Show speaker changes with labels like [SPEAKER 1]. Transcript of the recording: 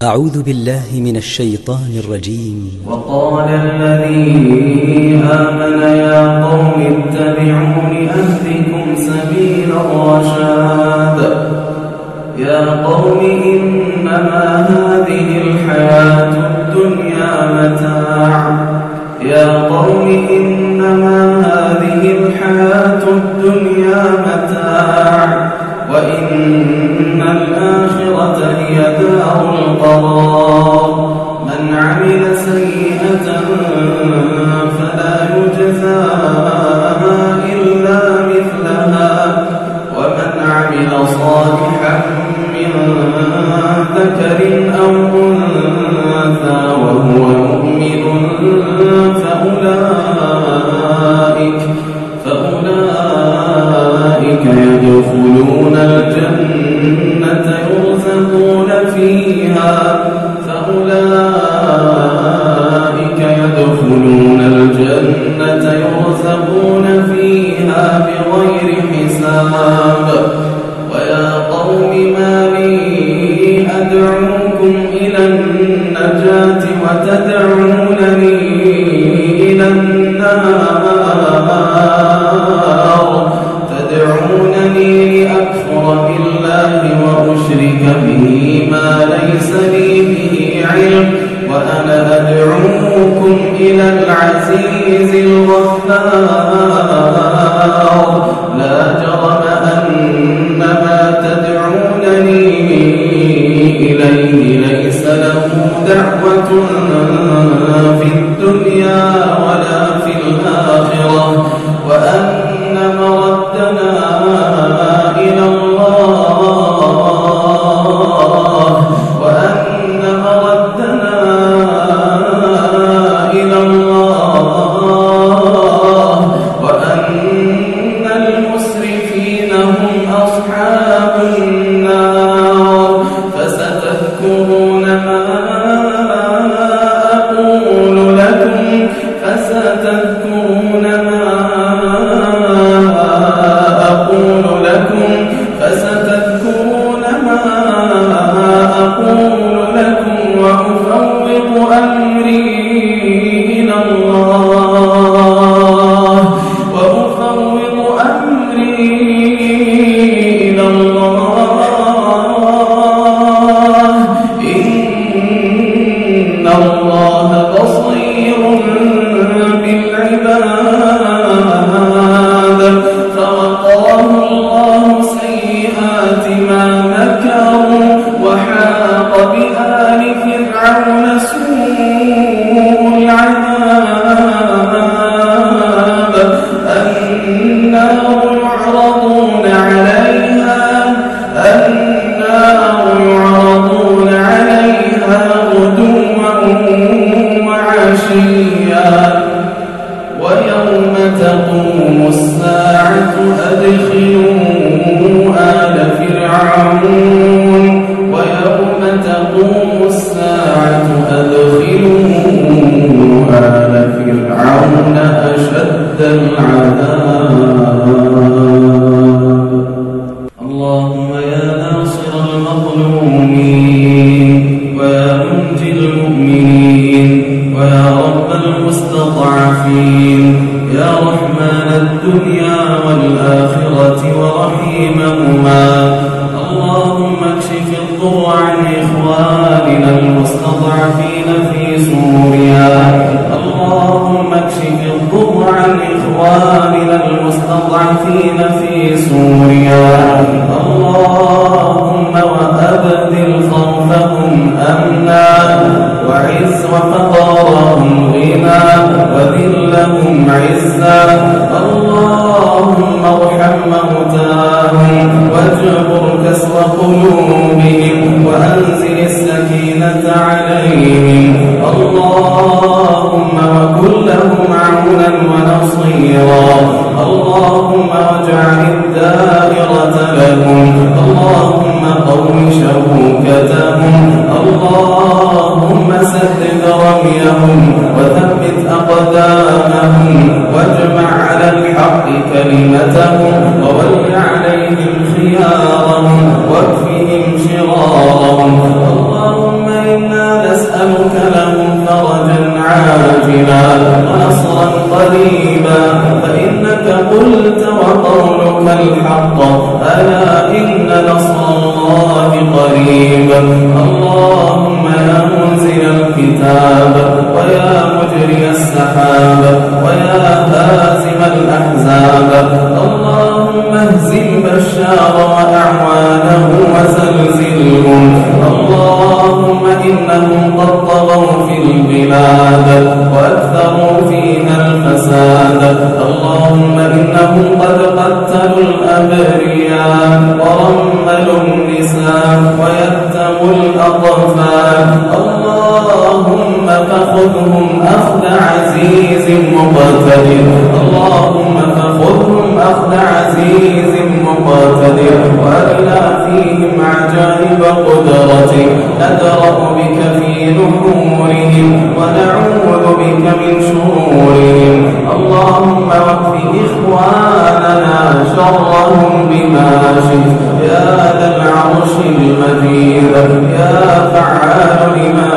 [SPEAKER 1] أعوذ بالله من الشيطان الرجيم.
[SPEAKER 2] وقال الذي آمن يا قوم اتبعون أهدكم سبيل الرشاد. يا قوم إنما هذه الحياة الدنيا متاع. يا قوم إنما هذه الحياة الدنيا متاع وإن الآخرة هي دار القرار. من عمل سيئة فلا يجزى إلا مثلها ومن عمل صالحا من ذكر أو أنثى وهو مؤمن فأولئك يدخلون الجنة يرزقون فيها بغير حساب. ويا قوم ما لي أدعوكم إلى النجاة وتدعونني إلى النار. تدعونني لأكفر بالله وأشرك به ما ليس لي به علم وأنا أدعوكم إلى العزيز الغفار. لا جرم أن ما تدعونني إليه ليس له دعوة في الدنيا ولا في الآخرة وأن مردنا إلى الله وأن المسرفين هم أصحاب النار. فستذكرون ما أقول لكم وأفوض أمري إلى الله إن الله بصير بالعباد. فوقاه الله سيئات ما مكروا وحاق بآل فرعون سوء العذاب. النار يعرضون عليها غدوا وعشيا ويوم تقوم الساعة أدخلوا آل فرعون. ويوم تقوم الساعة أدخلوا آل فرعون أشد العذاب. اللهم يا ناصر المظلومين ويا منجي المؤمنين ويا رب المستضعفين يا رحمن الدنيا والآخرة ورحيمهما. اللهم اكشف الضر عن إخواننا المستضعفين في سوريا. اللهم اكشف الضر عن إخواننا المستضعفين في سوريا. اللهم وأبدل خوفهم أمنا وعز وفقرهم غنى وذلهم عزا. اللهم ارحم موتاهم واجبر كسر قلوبهم وأنزل السكينة عليهم. اللهم وكن لهم عونا ونصيرا. اللهم واجعل الدائرة لهم. اللهم قوم شوكتهم. اللهم سدد رميهم وثبت أقدامهم واجمع على الحق كلمتهم وول عليهم خيارهم واكفهم شرارهم. اللهم قلت وقولك الحق ألا إن نصر الله قريب اللهم يا منزل الكتاب ويا مجري السحاب ويا هازم الأحزاب اللهم اهزم بشار وأعوانه وزلزلهم اللهم إنهم قد طغوا في البلاد وأكثروا فيها الفساد اللهم إنهم قد قتلوا الأبرياء ورملوا النساء ويتموا الأطفال اللهم فخذهم أخذ عزيز مقتدر اللهم فخذهم أخذ عزيز مقتدر وأرنا فيهم عجائب قدرتك ندرأ بك في نحورهم ونعوذ بك من شرورهم اللهم وكف إخواننا شرهم بما شئت يا ذا العرش المجيد يا فعال لما